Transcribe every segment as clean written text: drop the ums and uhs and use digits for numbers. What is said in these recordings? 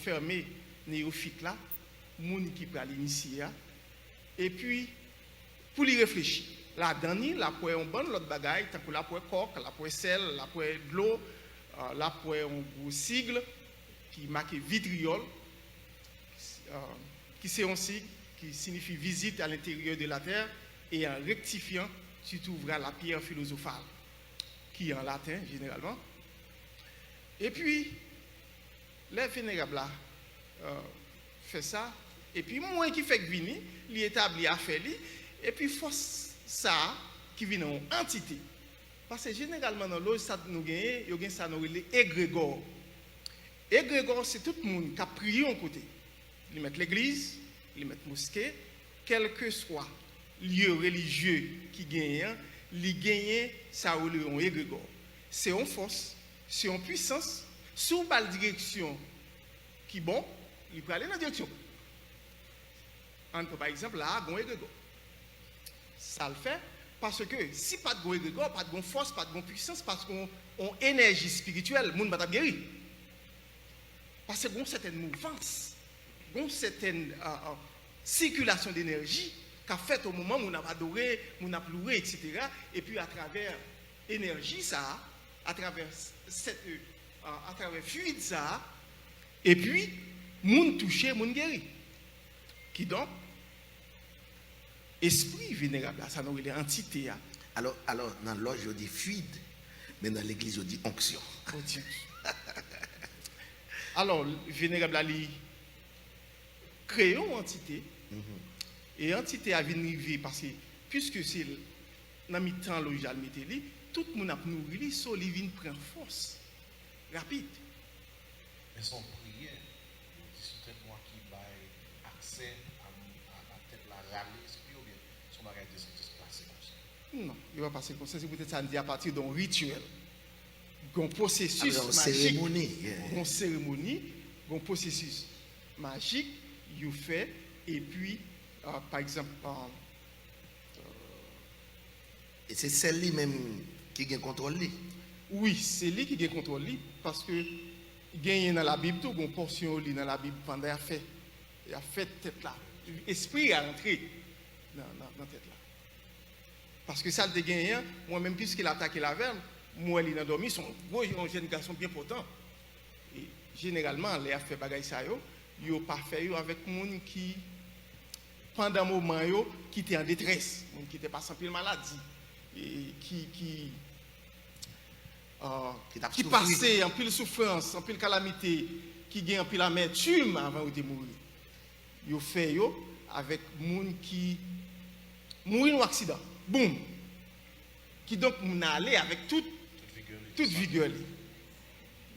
fermer néophyte là, moun qui peut l'initier et puis pour y réfléchir. La dernière, la pour un bon l'autre bagaille, tant que la pour coq, la pour sel, la pour de l'eau, la pour un gros sigle qui marque vitriol, qui c'est un sigle qui signifie visite à l'intérieur de la terre et en rectifiant, tu trouveras la pierre philosophale qui est en latin généralement. Et puis les vénérables là fait ça et puis moi qui fait que vini, il établit à faire et puis force ça qui vient en entité. Parce que généralement dans l'eau, ça nous gagne, il y a ça nous les égrégore. Égrégore, c'est tout le monde qui a prié en côté. Ils mettent l'église, ils mettent mosquée, quel que soit lieu religieux qui gagne, ils gagnent ça ou le égrégore. C'est en force, c'est en puissance, sous la direction qui bon, il peut aller dans la direction. Par exemple, là, il y a un égrégore. Ça le fait parce que si pas de grégor, pas de force, pas de puissance, parce qu'on a énergie spirituelle, le monde va guérir. Parce qu'on a une certaine mouvance, une certaine circulation d'énergie qu'a fait au moment où on a adoré, on a pleuré, etc. Et puis à travers l'énergie, ça, à travers fluide, ça, et puis, monde touché, monde guéri. Qui donc esprit vénérable, ça nous est entité. Alors, dans l'ordre, je dis fluide, mais dans l'église, je dis onction. Alors, vénérable, il crée une entité, et entité a venu parce que, puisque c'est dans le temps logique, tout le monde a nourri, so il vient prendre force, rapide. Mais son prière, c'est peut-être moi qui baille accès à peut-être la râler. Non, il va passer comme ça. C'est peut-être ça dit à partir d'un rituel, d'un processus magique, cérémonie, cérémonie, d'un processus magique, il fait, et puis, par exemple, et c'est celle-là même qui a contrôle. Oui, c'est lui qui a contrôle, parce que il y a dans la Bible, tout, une portion dans la Bible pendant il a fait tête là, l'esprit a entré dans tête là. Parce que ça, le gagné, moi-même, puisqu'il a attaqué la veine, moi, il a dormi, son gros jeune garçon bien potent. Et généralement, les affaires bagaille ça, ils n'ont pas fait avec des gens qui, pendant un moment, qui étaient en détresse, qui n'étaient pas sans pile maladie, et qui passaient en pile souffrance, en pile calamité, qui gagnent en pile amertume avant de mourir. Ils ont fait avec des gens qui mourent en accident. Boum, qui donc m'ont allé avec toute vigueur.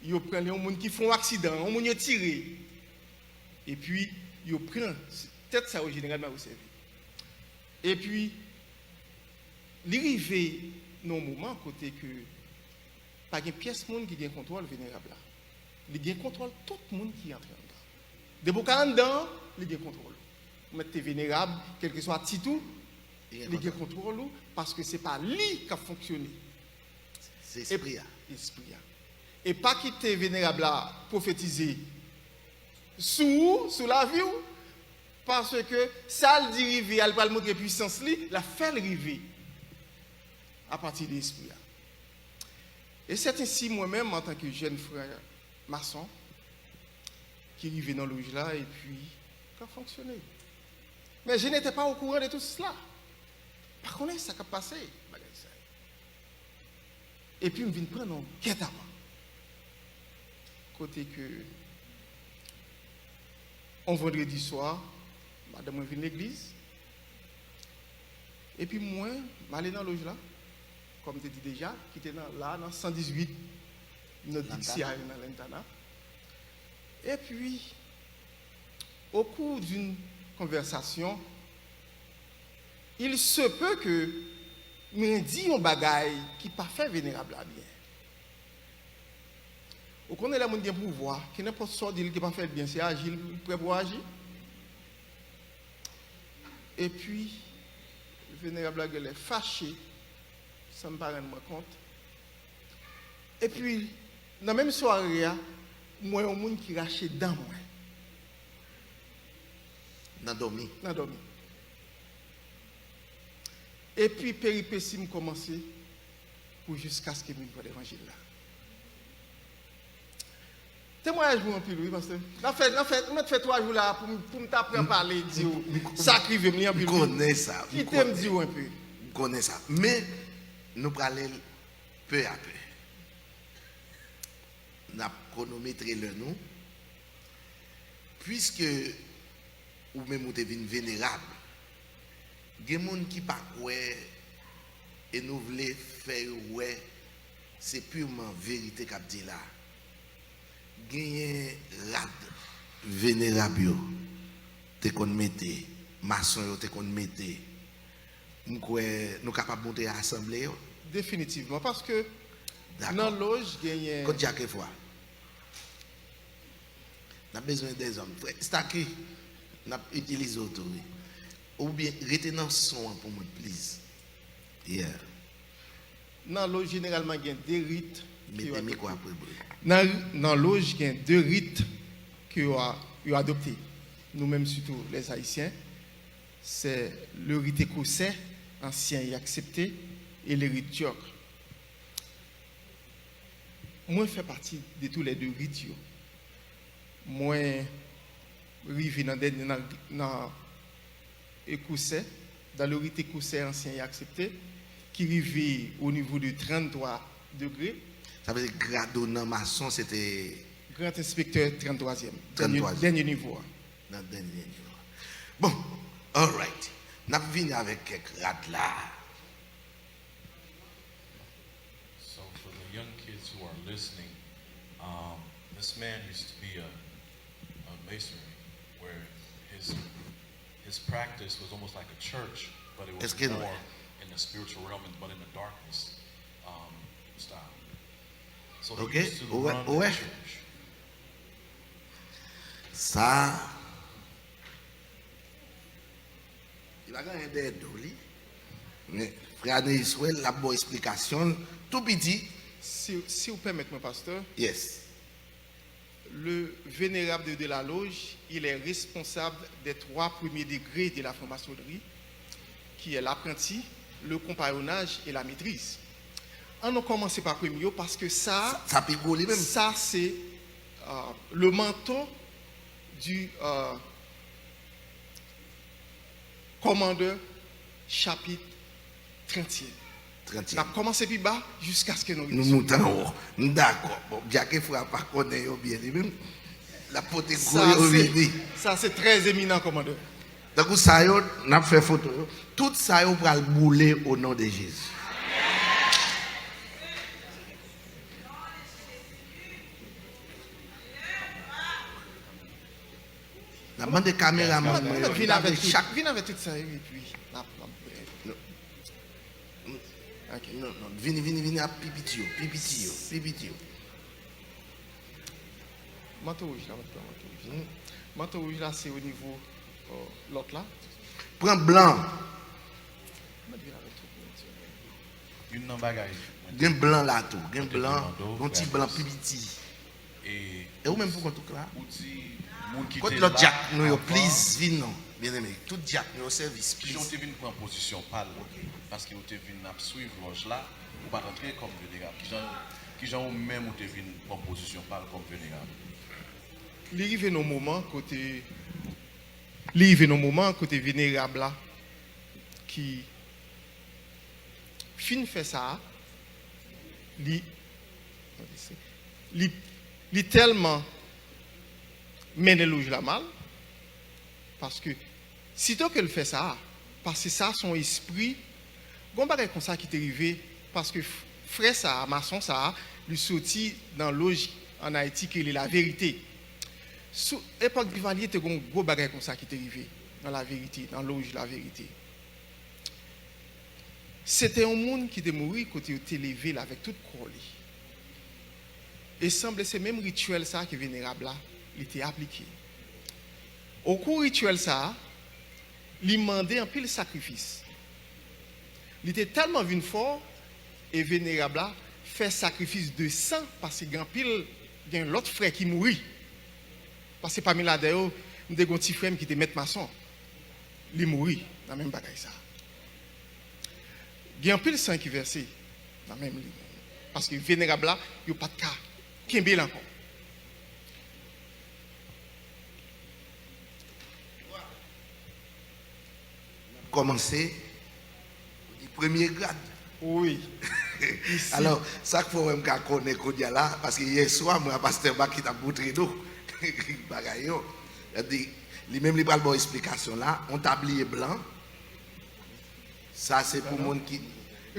Ils prennent les gens qui font un accident, les gens qui tirent. Et puis, ils prennent, peut-être ça généralement au service. Et puis, l'arrivée dans un moment, côté que, pas une pièce monde qui a un contrôle vénérable là. Il y a un contrôle tout le monde qui est entré dedans. De beaucoup dedans, il y a un contrôle. Vous mettez vénérable, quel que soit le titre, il contrôle parce que ce n'est pas lui qui a fonctionné. C'est l'esprit. Et pas quitter vénérable à prophétiser sous la vie, parce que ça le dit river, elle va le montrer puissance, la fait le river à partir de l'esprit. Et c'est ainsi moi-même, en tant que jeune frère maçon, qui vivait dans l'ouge là et puis qui a fonctionné. Mais je n'étais pas au courant de tout cela. Par contre, ça a passé. Et puis, je viens prendre un guet-apens. Côté que, un vendredi soir, madame vient à l'église. Et puis, moi, je suis dans l'auge là, comme tu dis déjà, qui était là, dans 118, notre Dixia, dans l'Intana. Et puis, au cours d'une conversation, il se peut que me dit un bagaille qui pas fait vénérable à bien. Vous connaissez la monde qui a pouvoir, qui n'a pas sorti qui pas fait bien, c'est agir, il prêt pour agir. Et puis, le vénérable est fâché, ça me paraît me compte. Et puis, dans la même soirée, moi, il y a un monde qui rachète dans moi. Nan dormi. Nan dormi. Et puis, péripétie m'a commencé pour jusqu'à ce que je vois l'évangile là. Témoignage pour un peu, oui, pasteur. On fait 3 jours là pour me t'apprendre à parler, dire, sacrifier, me Je connais ça. Qui t'aime dire un peu. Je connais ça. Mais, nous parlons peu à peu. Nous avons chronométré le nous. Puisque, ou même vous êtes vénérable, il y a des gens qui ne pas et nous voulons faire ouais, c'est purement vérité qu'a dit là. Gagné rad vénérable te kon mette maçon yo te kon mette nous capable monter à assemblée Définitivement, parce que D'accord. dans loge, gagne. Quand chaque fois on a besoin des hommes frère staki n'a utilise auto ou bien retenant son pour moi please yeah Dans loge, généralement, il y a 2 rites. mettez micro après Dans loge, il y a 2 rites que vous avez adoptés. Nous-mêmes, surtout les Haïtiens. C'est le rite écossais, ancien et accepté, et le rite turc. Moi, je fais partie de tous les 2 rites. Moi, je suis dans écossais, dans le rite écossais ancien et accepté, qui arrivait au niveau de 33 degrés. ça veut dire grade dans maçon c'était Grand inspecteur 33e, 33e. dernier niveau. dans le dernier niveau. Bon, all right. Nous venons avec quelques rades là. So for the young kids who are listening, this man used to be a masonry where his practice was almost like a church, but it was Est-ce que- more in the spiritual realm, but in the darkness style. So he Okay. used to Ouais, run the ouais. church. Ça, il va gagner des dollars. Mais frère Israël, la bonne explication, tout petit, Si vous permettez, mon pasteur, yes. le vénérable de la loge, il est responsable des 3 premiers degrés de la franc-maçonnerie, qui est l'apprenti, le compagnonnage et la maîtrise. On a commencé par le premier parce que ça Pigole même. ça c'est le menton du commandeur chapitre 30e. 30e. On a commencé plus bas jusqu'à ce que nous Nous montons en haut. D'accord. Bon, bien que frère pas connaît bien lui-même. La pote gros ça c'est très éminent commandeur. Donc ça yo n'a fait photo. Tout ça yo pral bouler au nom de Jésus. La bande de caméraman Viens avec tout ça et puis ok. Non, vini à pipitio. Manteau rouge là, manteau rouge là c'est au niveau l'autre là. Prends blanc, Une nan bagay. gen blanc là tout, gen blanc, un petit blanc pipiti. Et Et ou même pour tout là. ou di moun ki Quand te l'autre la jack nous yo avant, please vin non, bien aimé. Tout jack nous au service Si on please. te vin prend position pâle, parce que on te vin ap suivre loge là, ou pas rentrer comme vénérable. Qui gens ou même ou te vin prend position pâle comme vénérable. Il arrive nos moments côté vénérable là qui fin fait ça li tellement mène louge la mal parce que sitôt qu'elle fait ça parce que ça son esprit gon bagay comme ça qui t'est arrivé parce que frère ça maçon ça lui sorti dans loge en Haïti qu'il est la vérité. Sous l'époque du Valier, il y a un gros bagage comme ça qui est arrivé dans la vérité, dans l'auge la vérité. C'était un monde qui était mort quand il était levé là, avec toute croix. Et semble c'est même rituel ça qui est vénérable là, il était appliqué. Au cours rituel ça, il demandait un pile sacrifice. Il était tellement venu fort et vénérable là, fait sacrifice de sang parce qu'il y a un pile, il y a l'autre frère qui mourit. Parce que parmi là, d'ailleurs, nous avons un petit frère qui était maître maçon. il mourit dans même bagaille ça. Il y a un pile sang qui versé dans même livre. Parce que vénérable là, il n'y a pas de cas. Kembel encore. Commencer du premier grade. Oui. Alors, ça qu'il faut même connaître Kodia là, parce que hier soir, moi, pasteur Bak qui t'a montré nous, bagaille yo. Il dit, lui-même, il parle de explication là, on tablier blanc. Ça, c'est pour le monde qui.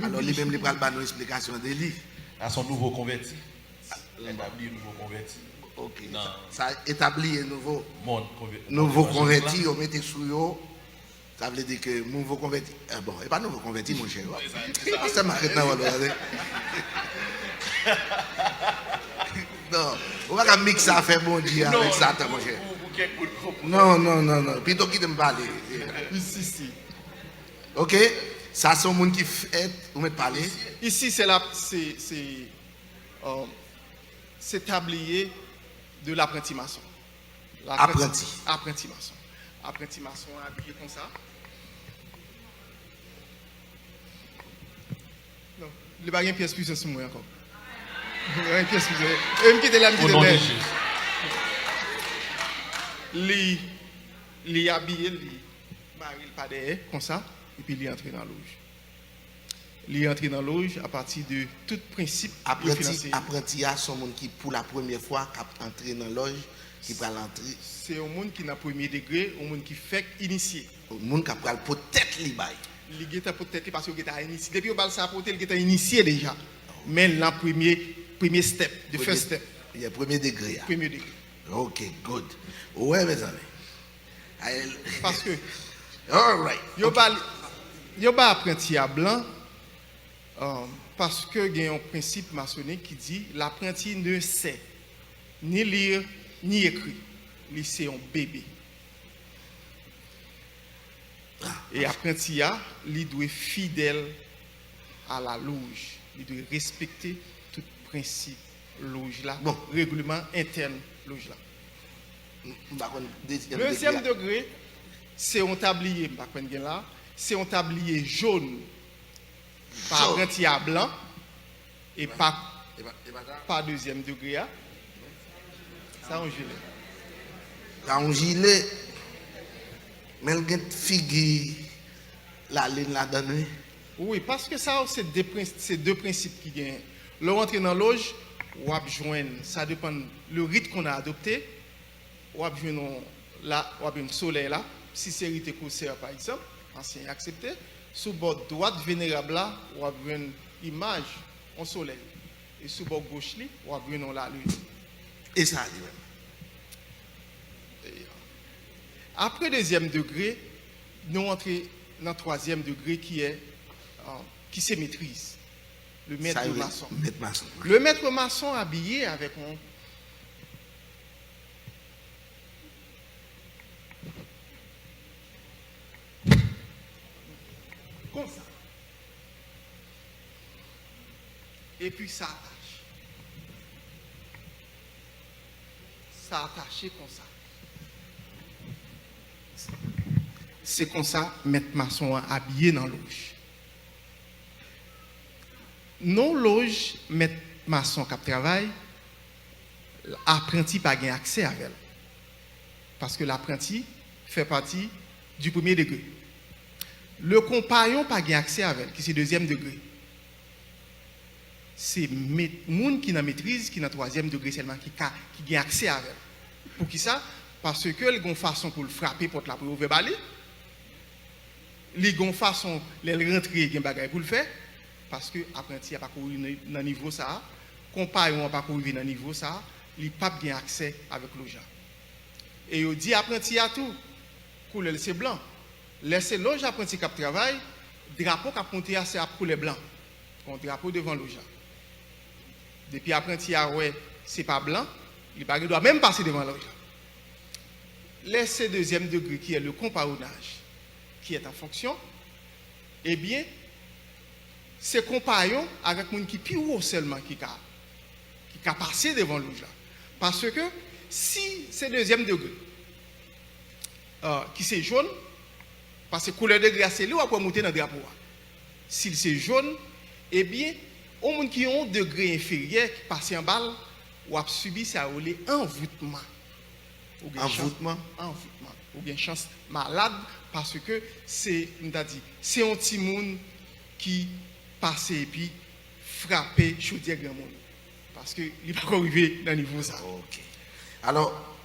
Alors, lui-même, il parle de explication de lui. À son nouveau converti. Établi nouveau converti. Ok. Non. Ça établit un Nouveau converti, on mettait sous yo. Ça veut dire que nouveau converti. Bon, et pas nouveau converti, mon cher. Ça m'arrête là, non, on va pas mixer ça, faire bon Dieu avec Satan, mon cher. Non. Plutôt qui te me parle. Ici. Ok? Ça, c'est un monde qui fait, vous me parlez. Ici, c'est tablier de l'apprenti maçon. Apprenti. Apprenti maçon. Apprenti maçon habillé comme ça. Non, il n'y a pas une pièce plus sur moi encore. Il n'y a une pièce plus. Et me quitter là, me quitter là. Il est habillé, il pas derrière, comme ça, et puis il est entré dans la loge. Il est entré dans la loge à partir de tout principe financier. Apprenti, c'est un monde qui, pour la première fois, est entré dans la loge, qui va l'entrer. C'est un monde qui n'a premier degré, un monde qui fait initié. Un monde qui a peut-être l'ibay. Il est peut-être parce qu'il est initié. Depuis qu'il a ça il est initié déjà. Mais le premier step, the first step. Il y a premier degré. Premier degré. Ok, good. Ouais, mes amis. Parce que, all right. Il y a pas apprenti à blanc parce que il y a un principe maçonnique qui dit l'apprenti ne sait ni lire ni écrire. C'est un bébé. Et apprenti il doit être fidèle à la loge. Il doit respecter tout principe loge là, bon, règlement interne loge là. Deuxième degré, c'est un tablier, c'est un tablier jaune, par apprenti à blanc, et pas deuxième degré. Ça, on gilet. Ça, on gilet. Mais il y a une figure, la ligne là-dedans. Oui, parce que ça, c'est deux principes qui gagnent. Le rentrer dans la loge, ou à joindre, ça dépend le rythme qu'on a adopté. Ou à joindre là, ou à un soleil là, si c'est rite corsaire par exemple, ancien accepté. Sous bord droite vénérable là, ou à une image en soleil. Et sous bord gauche là, ou à une la lune. Et ça, après deuxième degré, nous entrons dans le troisième degré qui se maîtrise. Le maître maçon. Le maître maçon habillé avec un comme ça. Et puis ça attache. Ça attaché comme ça. C'est comme ça, maître maçon habillé dans la loge. Non loge, maître maçon qui travaille, l'apprenti n'a pas accès à elle. Parce que l'apprenti fait partie du premier degré. Le compagnon n'a pas accès à elle, qui c'est deuxième degré. C'est les gens qui n'a maîtrise, qui n'a troisième degré seulement, qui a accès à elle. Pour qui ça? Parce que les gens façon pour le frapper pour la ouvrir balai. Les gens façon les rentrer gen bagay pour le faire parce que apprenti a pas courir dans niveau ça, compagnon a pas courir dans niveau ça, il pas bien accès avec l'argent. Et il dit apprenti a tout couleur c'est blanc. Laissez loge apprenti qui travaille, drapeau qui a monté c'est à couleur blanc. Un drapeau devant l'argent. Depuis apprenti a ouais, c'est pas blanc, il pas doit même passer devant l'argent. Laissez deuxième degré qui est le compagnonnage qui est en fonction, eh bien, c'est compagnons avec les gens qui plus haut seulement qui a passé devant l'ouge là. Parce que si c'est deuxième degré, qui c'est jaune, Parce que couleur de grâce, c'est lui qui peut monter dans le drapeau. S'il c'est jaune, eh bien, au monde qui ont un degré inférieur, qui passe en balle, ou a subi ça ou les envoûtements. Envoûtement? Envoûtement. Ou bien chance malade, parce que c'est, c'est un petit monde qui passe et puis frappé chaudière grand monde. Parce qu'il n'est pas encore arrivé dans le niveau ça. Ok. Alors,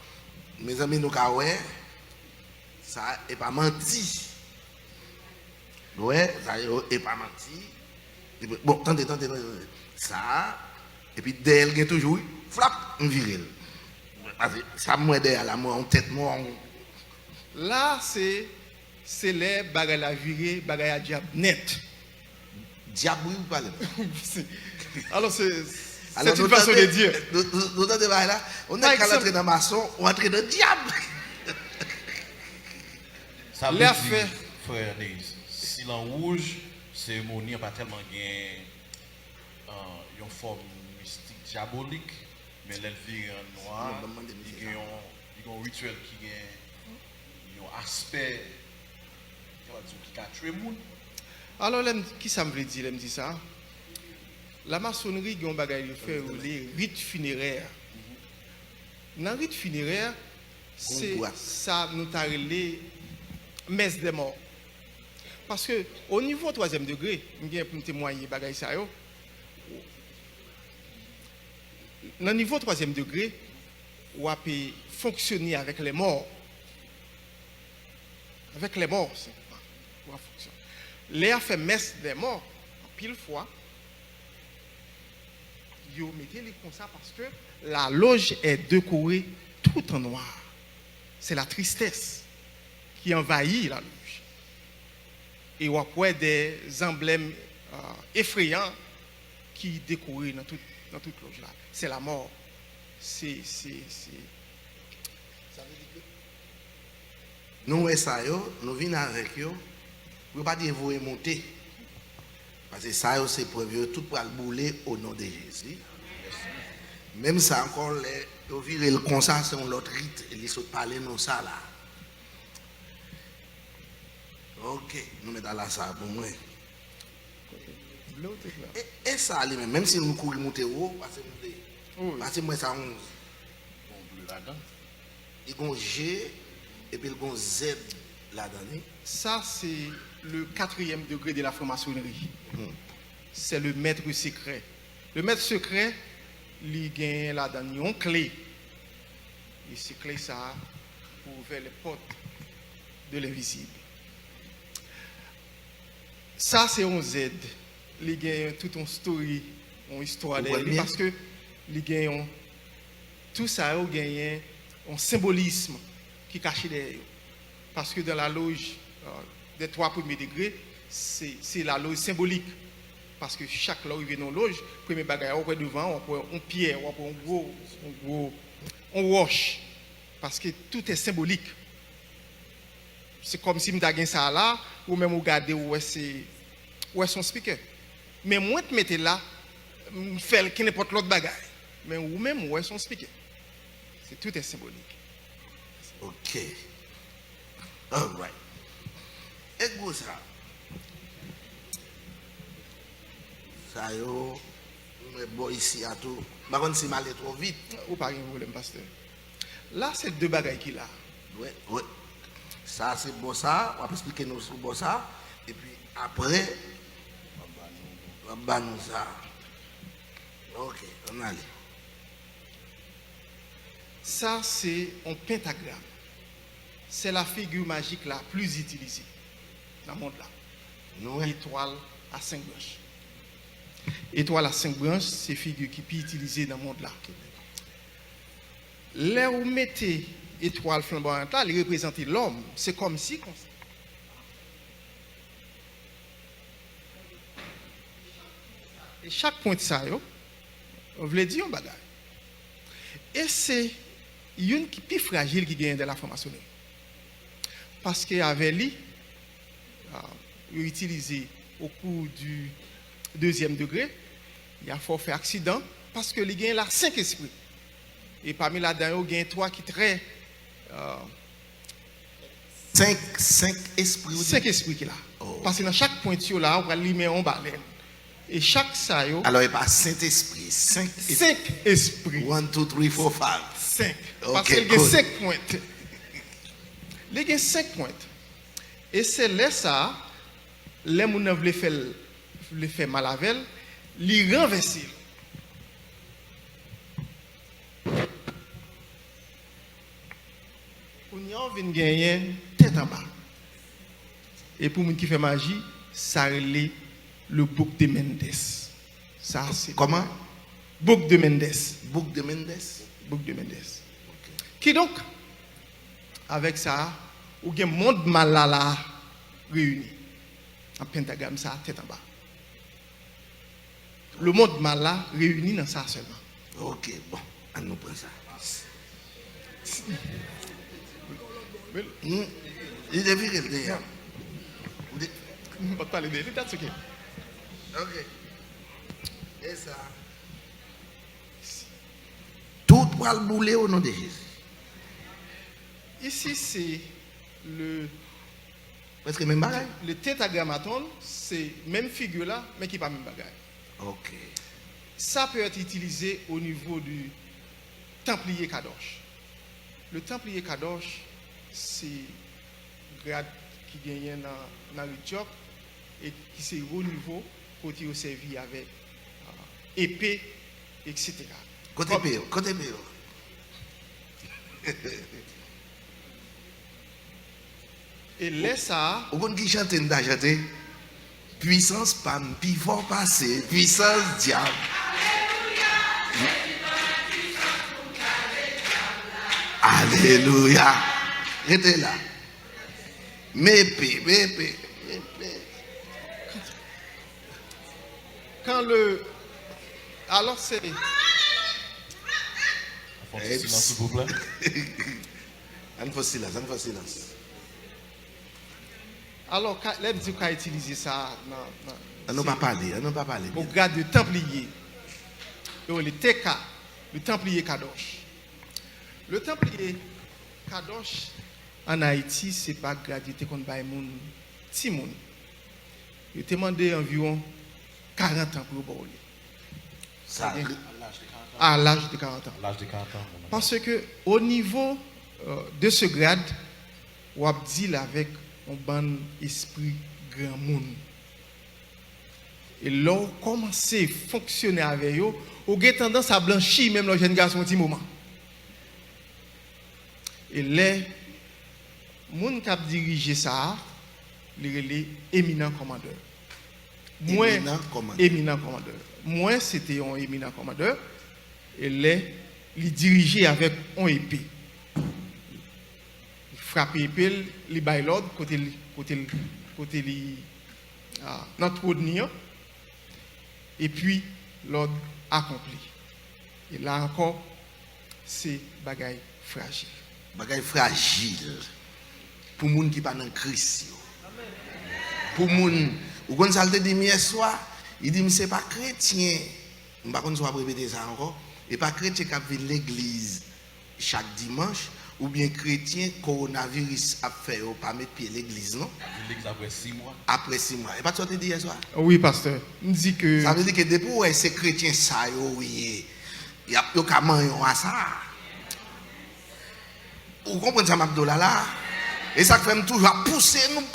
mes amis, nous avons ça n'est pas menti. Ouais, ça n'est pas menti. Bon, attendez. Ça, et puis derrière, il y a toujours, flap, on vire. Ça me derrière la moi, en tête, moi. Là, c'est les bagages à virer, bagages à diable net. Diable, ou pas? Alors, c'est Alors, une façon de dire. Nous entendons là, on est qu'à entrer dans maçon, on entre dans le diable. Ça veut L'air dire, fait. frère Nez, si l'en rouge, cérémonie n'a pas tellement une forme mystique diabolique, mais l'elvire en noir, il y a un rituel qui a un aspect qui a tué le monde. Alors, qui ça me veut dire, me dit ça? La maçonnerie, il y a un bagage de faire les rites funéraires. Dans le rite funéraire, c'est ça nous a relé messe des morts. Parce que au niveau 3e degré, je viens pour témoigner bagage ça yo. Dans le niveau 3e degré, on peut fonctionner avec les morts. Avec les morts, c'est on fonctionner. Les a fait messe des morts, pile fois. Yo mettez les comme ça parce que la loge est décorée tout en noir. C'est la tristesse qui envahit la loge. Et on voit des emblèmes effrayants qui décorent dans toute loge là. C'est la mort. Ça veut dire que nous, ça, nous venons avec eux. Vous ne pouvez pas dire vous monter. Parce que ça, c'est pour tout pour le bouler au nom de Jésus. Même ça, encore, les virer le concert, c'est un autre rite. Ils se parlent non ça là. Ok, nous mettons là ça pour moi. Et ça, même si nous courons monter haut, parce que moi, ça, il y a un G et puis il y a un Z là-dedans. Ça, c'est le 4e degré de la franc-maçonnerie. C'est le maître secret. Le maître secret, il gagne là-dedans une clé. Et ces clés, ça, pour ouvrir les portes de l'invisible. Ça, c'est un Z. Il gagne toute une story, une histoire derrière lui, parce que il gagne tout ça, il gagne un symbolisme qui est caché derrière. Parce que dans la loge des 3 premiers degrés, c'est la loge symbolique. Parce que chaque loge vient dans la loge, premier bagage, on peut devant, on peut un pierre, on peut un roche. Parce que tout est symbolique. C'est comme si je avais ça là, ou même regarder où est son speaker. Mais moi, je mets là, je fais n'importe l'autre bagage. Mais ou même où est son speaker. Tout est symbolique. Ok. All right. Et go ça. Ça yo, bon ici à tout. Par contre, si mal est trop vite. Ou pas un problème, pasteur. Là, c'est 2 bagages qu'il a. Oui. Ça, c'est bon ça. On va expliquer nous sur bon ça. Et puis après, on va nous ça. Ok, on allait. Ça, c'est un pentagramme. C'est la figure magique la plus utilisée dans le monde là. Nous, Étoile à 5 branches. Étoile à 5 branches, c'est figure qui peut utiliser dans le monde là. Là où vous mettez étoile flamboyante là, il représente l'homme. C'est comme si. Et chaque point de ça, on veut dire un bagage. Et c'est une qui est plus fragile qui gagne de la franc-maçonnerie. Parce qu'avec lui, il a utilisé au cours du 2e degré, il a fort fait accident parce que il gagne là 5 esprits. Et parmi là-dedans, il y a 3 qui sont très 5 esprits. 5 esprits qui là. Oh. Parce que dans chaque pointilleux là, on va limer en baleine. Et chaque ça yo, Alors, il n'y a pas Saint-Esprit. 5 esprits. 5 esprits. 1, 2, 3, 4, 5. 5. Ok, Parce qu'il y a cool. 5 pointes. Il y a 5 pointes. Et c'est là ça, les gens veulent faire mal avec elle, les renverser. On y a vient gagner tête en bas. Et pour les qui fait magie, ça relève le bouc de Mendes. Ça c'est Comment? bouc de Mendes. Bouc de Mendes. Bouc de Mendes. Qui donc, avec ça, ou gen monde mal là réuni. En pentagramme, ça, tête en bas. Le monde mal là réuni dans ça seulement. Ok, bon, on nous prend ça. Il est viré d'ailleurs. On va parler de l'état de ce qui est. Ok. Et ça. Tout va le bouler au nom de Jésus. Ici, c'est Parce que même bagaille. le tétragrammaton, c'est même figure là, mais qui n'est pas même bagaille. Ok. Ça peut être utilisé au niveau du Templier Kadosh. Le Templier Kadosh, c'est grade qui gagne dans le job et qui c'est au niveau côté au servi avec épée, etc. Côté PO, côté PO. Et là, ça, Au bon qui chante chanter, puissance pas plus fort passé, puissance diable. Alléluia. Restez là. Mépé. quand le. Alors, c'est. Un peu de silence, s'il vous plaît. On fait silence. Alors, là, dit qu'on a utilisé ça On n'a pas parlé. au grade de Templier. Donc, le TK, le Templier Kadosh. Le Templier Kadosh, en Haïti, ce n'est pas gratuité qu'on va petit monde. Il a demandé environ 40 ans pour le Ça, à l'âge de 40 ans. L'âge de 40 ans. Parce que au niveau de ce grade, on a dit avec un bon esprit grand monde. Et là, on commence à fonctionner avec eux, on a tendance à blanchir même le jeune garçon un petit moment. Et les gens qui ont dirigé ça, les éminents commandeurs. Éminent commandeur. Moi, c'était un éminent commandeur. Et les dirigeait avec une épée. Il frappait l'épée, il baille l'ordre, côté notre ordre. Et puis, l'ordre accompli. Et là encore, c'est bagaille fragile. Bagaille fragile. Pour les gens qui ne sont pas dans Christ. Pour les gens, ou quand ça le dit hier soir, il dit, ce n'est pas chrétien. Je ne sais pas si je vais répéter ça encore. Et pas chrétien qui vient l'église chaque dimanche, ou bien chrétien coronavirus a fait ou pas mettre pied à l'église, non? L'église après 6 mois. Après 6 mois. Et pas ce que tu dis hier soir? Oui, pasteur. Il dit que. Ça veut dire que depuis où ces chrétiens, ça, oui, il y a plus qu'à manger à ça. Vous comprenez ça, Mabdoula là? Et ça fait toujours pousser nous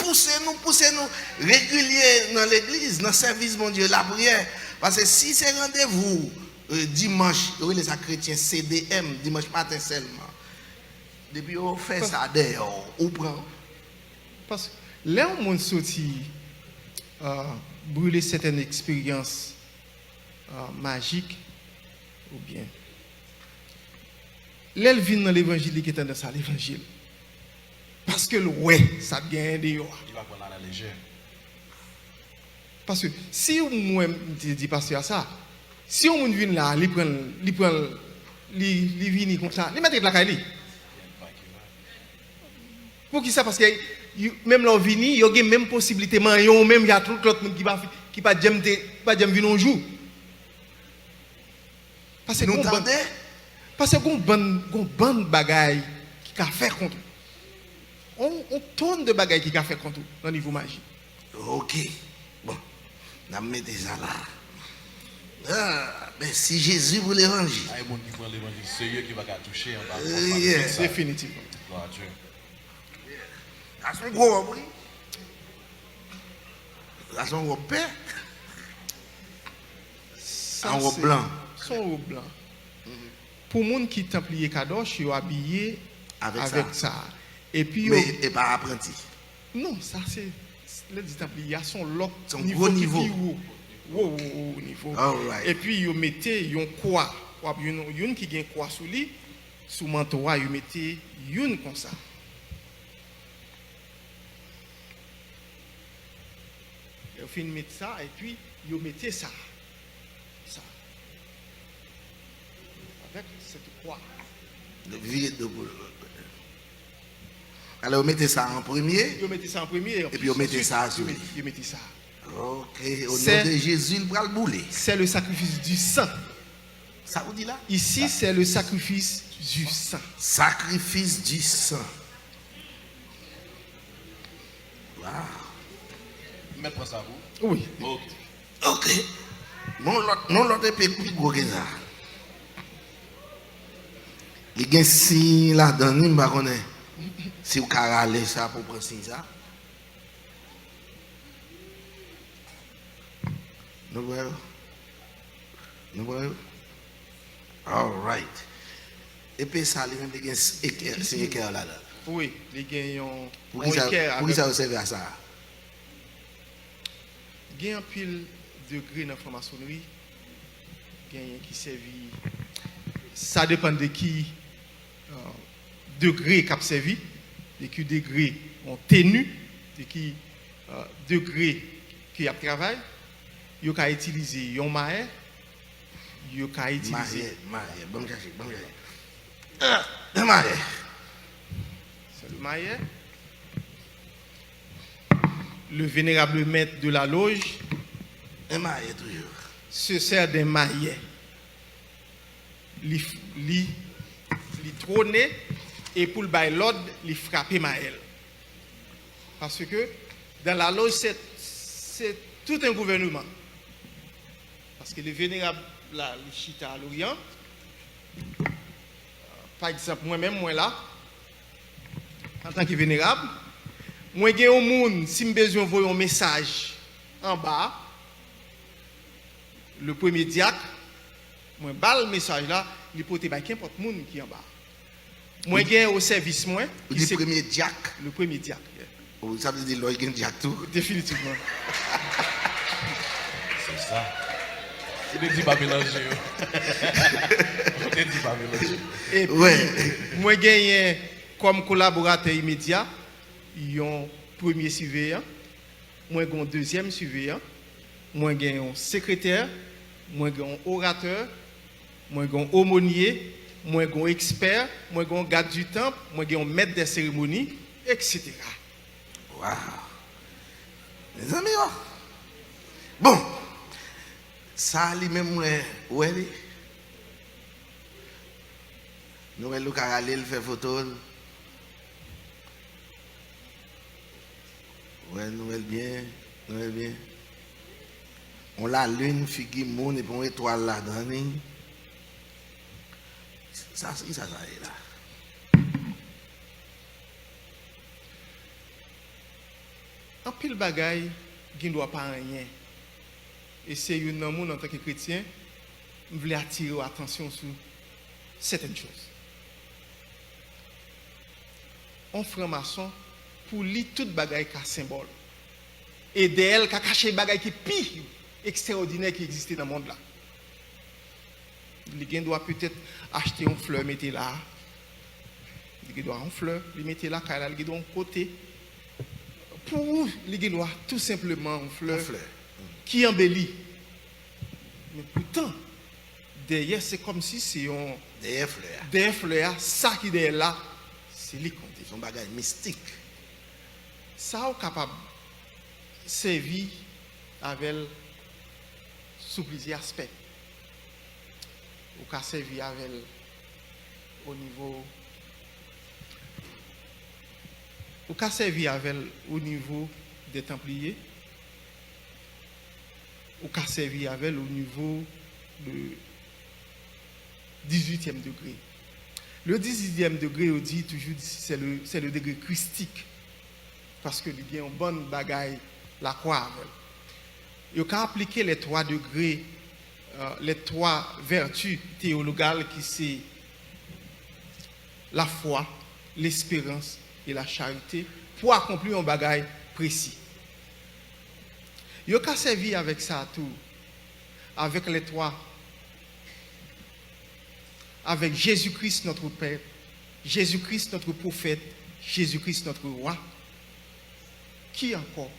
réguliers dans l'église, dans le service mon Dieu, la prière. Parce que si c'est rendez-vous dimanche, oui, les chrétiens CDM, dimanche matin seulement. Depuis on fait ça d'ailleurs, on prend. Parce que là où on sorti brûler certaines expériences magiques, ou bien, là, elle vient dans l'évangile qui est dans ça, l'évangile. Parce que ouais, ça gagne des yoa. Il va prendre à la légère. Parce que si moi je dis pasteur ça, si on vient là, il vient comme ça, il met la caille. Pour qui ça? Parce que même leur vini, il y a même possibilité, même il y a tout l'autre monde qui pas jamais venir un jour. Parce que nous tendez? Parce que bon bagaille qui a fait contre. on tonne de bagages qui a fait contre dans le niveau magie. Ok. Bon, on mettre ça là. Ah, mais si Jésus vous l'évangile. Il y a des gens qui prennent l'évangile sérieux qui va toucher en bas. Yeah. Définitivement. Gloire à Dieu. À son gros, oui. À son gros père. Ça, En robe c'est- blanc. Son robe blanc. Pour les gens qui templier Kadosh, ils sont habillés Avec avec ça. ça. Et puis, Mais et pas apprenti. non, ça c'est. Les templiers, ils sont l'autre Son gros niveau. Haut niveau. All right. Et puis, ils mettaient une quoi. Une qui a une quoi sous lui. Sous manteau, ils mettaient une comme ça. Ils fin mettre ça et puis ils mettaient ça. Ça. Avec cette croix. Alors, vous mettez ça en premier. Ils mettaient ça en premier. Et puis, vous mettez ça sur lui. Ils mettaient ça. Ok. Au C'est- nom de Jésus, il va le bouler. C'est le sacrifice du sang. Ça vous dit là? Ici, c'est le sacrifice du sang. Sacrifice du sang. Wow. Mettre ça vous. Oui. Ok. Ok. Non, l'autre est plus gros que ça. Il y a un signe là-dedans, je ne sais pas si vous avez râlé ça pour prendre ça. Nous voyons. Nous voyons. All right. Et puis ça, il y a un équerre là-dedans. Oui, les gagnants Pour ont qui ça équerre pour qui ça vous servait à ça? Il y a un pile de degrés dans la maçonnerie. Il y a un qui servit. Ça dépend de qui degré qu'a servi, de qui degré ont tenu, de qui degré qui a travaillé. Il y a utilisé un maïs, il y a utilisé. Maïe, bon chercher, bon chercher. Maïe. C'est le maillet. Le vénérable maître de la loge Maïe toujours. se sert d'un maillet. Il trône et pour le bail l'ordre, il frappe maillet. Parce que dans la loge, c'est tout un gouvernement. Parce que le vénérable, là, le chita à l'Orient, par exemple, moi-même, moi là, en tant que vénérable, moi j'ai un monde, si je besoin d'envoyer un message en bas, le premier diacre, moi balle le message là, il peut te n'importe monde qui est en bas. Moi j'ai au service moi, Vous dites premier Jack. le premier diacre. Ça veut dire qu'il y a un Jack tout. Définitivement. C'est ça. Il ne dit pas mélanger. Il ne dit pas mélanger. Et puis, Ouais. moi j'ai comme collaborateur immédiat, un premier surveillant, moi j'ai un deuxième surveillant, moi j'ai un secrétaire, moi j'ai un orateur, moi j'ai un aumônier, moi j'ai un expert, moi j'ai un garde du temple, moi j'ai un maître des cérémonies, etc. Wow. Les amis, oh. Bon. Ça, lui-même, où elle est? Nous, elle a allé faire photo. Ouais, nous, elle bien. Nous, elle bien. On la lune, figure, monde, et puis on étoile là-dedans. Ça, c'est ça, ça est là. En pile bagaille, qui ne doit pas rien. Et c'est une monde en tant que chrétien, je voulais attirer l'attention sur certaines choses. Un franc-maçon, pour lui, toute bagaille qui a symbole. Et d'elle, qui a caché bagaille qui est pire, extraordinaire qui existait dans le monde là. Les gens doivent peut-être acheter une fleur, mettre là. Les gens doivent une fleur, les mettre là, car ils doivent un côté. Pour les gens doivent tout simplement une fleur, qui embellit. Mais pourtant, derrière, c'est comme si c'est un. Derrière fleur, ça qui est derrière là, c'est les comptes. C'est un bagage mystique. Ça est capable de servir avec sous plusieurs aspects. Ou qu'à servir avec au niveau Ou qu'a servi avec au niveau des Templiers, ou qu'a servi avec au niveau de 18e degré. Le 18e degré, on dit toujours, c'est le degré christique. Parce que il y a une bonne bagaille, la croix avec. Il faut appliquer les 3 degrés, les 3 vertus théologales qui sont la foi, l'espérance et la charité pour accomplir un bagaille précis. Il faut servir avec ça tout, avec les 3, avec Jésus-Christ notre Père, Jésus-Christ notre prophète, Jésus-Christ notre roi. Qui encore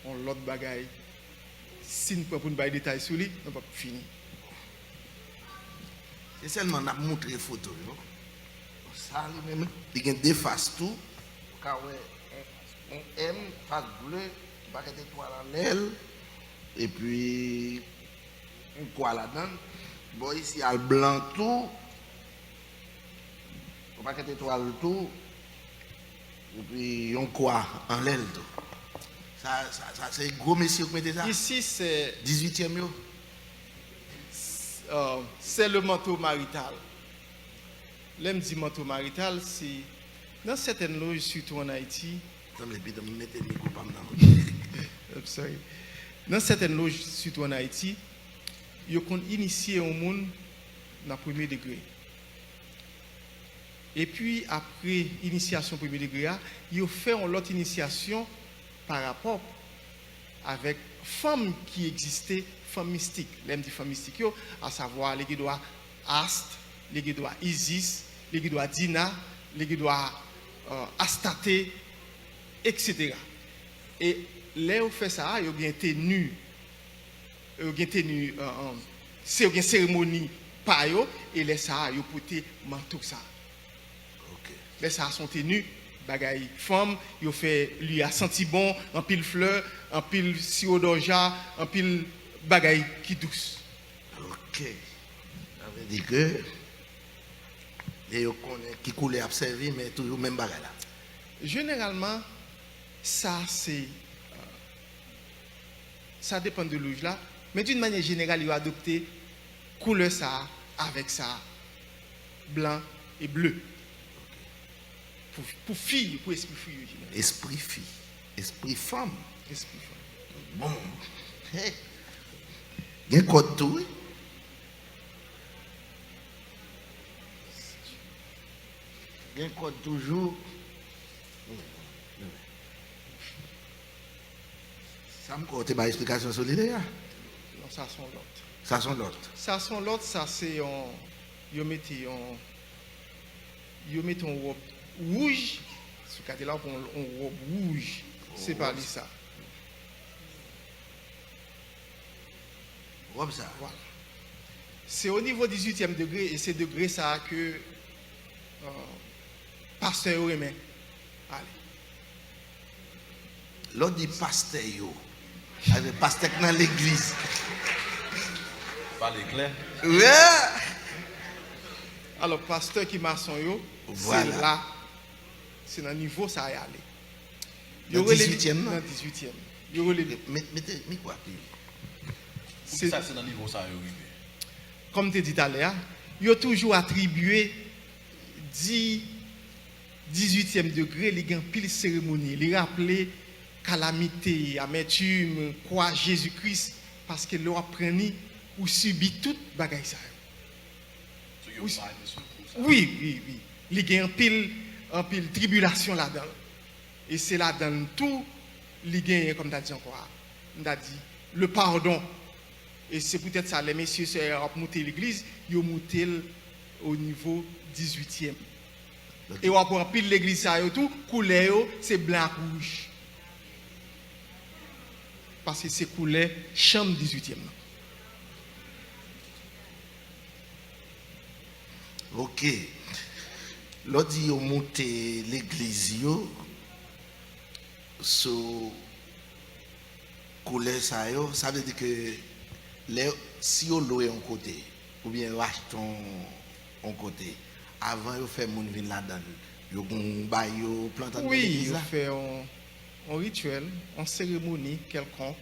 ont l'autre bagaille? Si nous prenons des détails sur lui, nous ne pouvons pas finir. C'est seulement on a montré photo. Ça, lui-même, il y a deux faces tout. Car un M, face bleue, qui va être étoile en l'aile. Et puis, une croix là-dedans. Bon, ici, il y a le blanc tout. Il va être étoile tout. Et puis, une croix en l'aile tout. Ça c'est gros monsieur qui mettez ça. Ici, c'est 18e yo. C'est le manteau marital. L'aime dit manteau marital, c'est dans certaines loges, surtout en Haïti. Dans certaines loges, surtout en Haïti, ils ont initié un monde dans le premier degré. Et puis, après l'initiation premier degré, ils ont fait une autre initiation par rapport avec femmes qui existaient, femmes mystiques. L'aime dit femmes mystiques, à savoir les guidois Ast, les guidois Isis, les guidois Dina, les guidois Astarté, etc. Et là, on fait ça, ils ont bien tenu, c'est une cérémonie par eux, et les ça, ils ont porté manteau ça. Les ça sont tenus. Bagaille femme, il fait lui a senti bon, en pile fleur, en pile sirop d'orgeat, en pile bagaille qui douce. OK. Ça veut dire que et on connaît qui coulait à servir mais toujours même bagaille là. Généralement ça c'est ça dépend de l'âge là, mais d'une manière générale il a adopté couleur ça avec ça blanc et bleu. Pour fille, pour esprit fille. Esprit fille, esprit femme. Esprit femme. Bon. Hey. Il y a un code tout. Il y a un code toujours. Ça me compte pas explication sur l'idée. Non, ça sont l'autre. Ça sont l'autre. Ça sont l'autre, ça c'est en. Ils mettent en robe rouge, ce cas-là, on robe rouge, c'est pas ça. Robe ça. Voilà. C'est au niveau 18e degré, et c'est degré ça que pasteur aimé. Allez. L'autre dit pasteur yo. Avec pasteur dans l'église. Pas l'éclair. Ouais. Alors, pasteur qui maçon yo, voilà. C'est là, c'est dans le niveau ça y aller. Dans 18e. Dans 18e. Mais quoi? C'est ça, c'est dans le niveau ça. Comme tu dis tout à l'heure, il a toujours attribué 18e degré, il y a une pile cérémonie, il rappelé calamité, amertume, croix Jésus-Christ, parce que l'on apprenait ou subit toute bagaille ça. Oui. Il y a un pile tribulation là-dedans. Et c'est là-dedans tout, il y a, comme tu as dit encore, on a dit, le pardon. Et c'est peut-être ça, les messieurs ont monté l'église, ils ont monté au niveau 18e. Et on a pile l'église, ça et tout, couleur, c'est blanc-rouge. Parce que c'est couleur chambre 18e. OK. L'autre dit ont monté l'église sur couleur ça veut dire que si on loue un côté ou bien on achète un côté avant on fait mon vin là-dedans Yo gon bay yo planté dans Oui, l'église il là. fait un rituel, en cérémonie quelconque,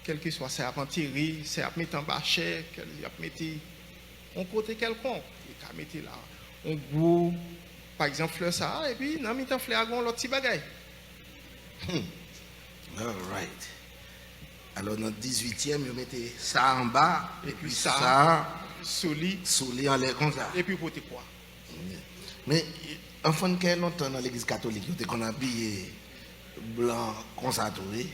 quel que soit, c'est à enterrer, c'est à mettre en bachet, c'est à mettre en côté quelconque, il a mettre là, un gros, par exemple, fleur ça, et puis, dans le temps, fleur, on l'autre petit bagay. All right. Alors dans le 18e, yo mettez ça en bas et puis ça Soli, souli en l'air comme ça. et puis, pour quoi? Mais enfant de quel longtemps dans l'église catholique, yo te qu'on habillé blanc comme ça tout, oui.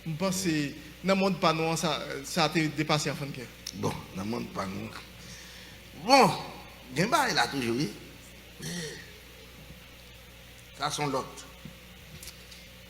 Je pense que dans le monde pas non, ça a été dépassé en fin de cœur. Bon, dans le monde pas nous. Bon, gen bail là toujours, oui. Ça sont l'autre.